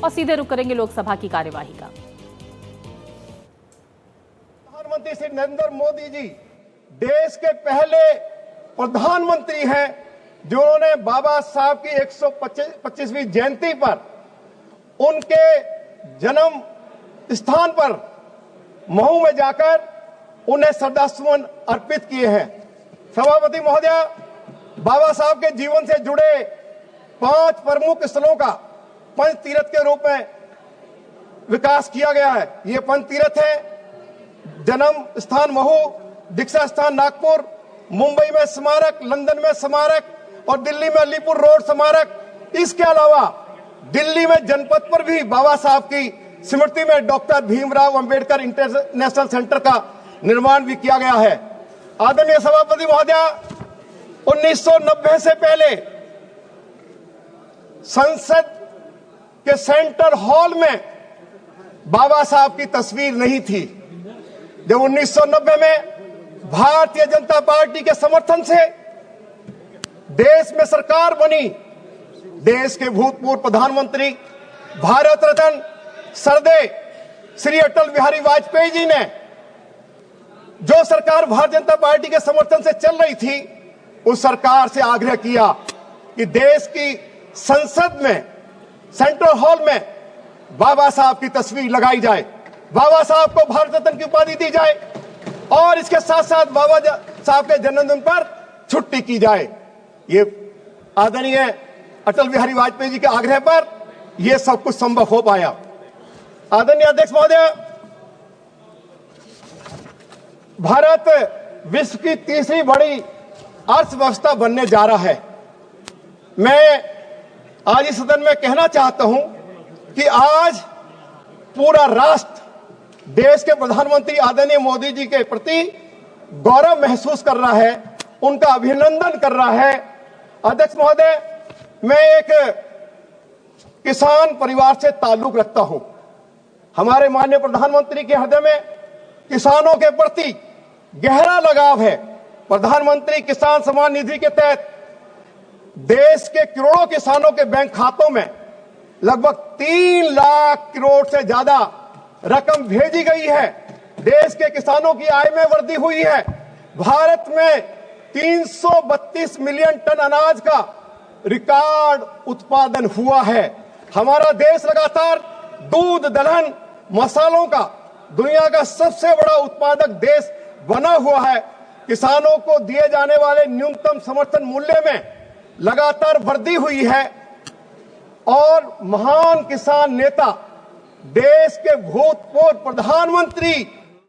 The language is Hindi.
और सीधे रुख करेंगे लोकसभा की कार्यवाही का। प्रधानमंत्री श्री नरेंद्र मोदी जी देश के पहले प्रधानमंत्री हैं जिन्होंने बाबा साहब की 125वीं जयंती पर उनके जन्म स्थान पर महू में जाकर उन्हें श्रद्धासुमन अर्पित किए हैं। सभापति महोदय, बाबा साहब के जीवन से जुड़े 5 प्रमुख स्थलों का पंच तीर्थ के रूप में विकास किया गया है। ये पंच तीर्थ है जन्म स्थान महू, दीक्षा स्थान नागपुर, मुंबई में स्मारक, लंदन में स्मारक और दिल्ली में अलीपुर रोड स्मारक। इसके अलावा दिल्ली में जनपद पर भी बाबा साहब की स्मृति में doctor Bhimrao Ambedkar international centre का निर्माण भी किया गया है। आदरणीय सभापति महोदय, 1990 से पहले संसद के सेंटर हॉल में बाबा साहब की तस्वीर नहीं थी। जब 1990 में भारतीय जनता पार्टी के समर्थन से देश में सरकार बनी, देश के भूतपूर्व प्रधानमंत्री भारत रत्न सरदेव श्री अटल बिहारी वाजपेयी जी ने जो सरकार भारतीय जनता पार्टी के समर्थन से चल रही थी, उस सरकार से आग्रह किया कि देश की संसद में सेंट्रल हॉल में बाबा साहब की तस्वीर लगाई जाए, बाबा साहब को भारत रत्न की उपाधि दी जाए और इसके साथ साथ बाबा साहब के जन्मदिन पर छुट्टी की जाए। ये आदरणीय अटल बिहारी वाजपेयी जी के आग्रह पर यह सब कुछ संभव हो पाया। आदरणीय अध्यक्ष महोदय, भारत विश्व की तीसरी बड़ी अर्थव्यवस्था बनने जा रहा है। मैं आज इस सदन में कहना चाहता हूं कि आज पूरा राष्ट्र देश के प्रधानमंत्री आदरणीय मोदी जी के प्रति गौरव महसूस कर रहा है, उनका अभिनंदन कर रहा है। अध्यक्ष महोदय, मैं एक किसान परिवार से ताल्लुक रखता हूं। हमारे माननीय प्रधानमंत्री के हृदय में किसानों के प्रति गहरा लगाव है। प्रधानमंत्री किसान सम्मान निधि के तहत देश के करोड़ों किसानों के बैंक खातों में लगभग 3 लाख करोड़ से ज्यादा रकम भेजी गई है। देश के किसानों की आय में वृद्धि हुई है। भारत में 332 मिलियन टन अनाज का रिकॉर्ड उत्पादन हुआ है। हमारा देश लगातार दूध, दलहन, मसालों का दुनिया का सबसे बड़ा उत्पादक देश बना हुआ है। किसानों को दिए जाने वाले न्यूनतम समर्थन मूल्य में लगातार वृद्धि हुई है और महान किसान नेता देश के भूतपूर्व प्रधानमंत्री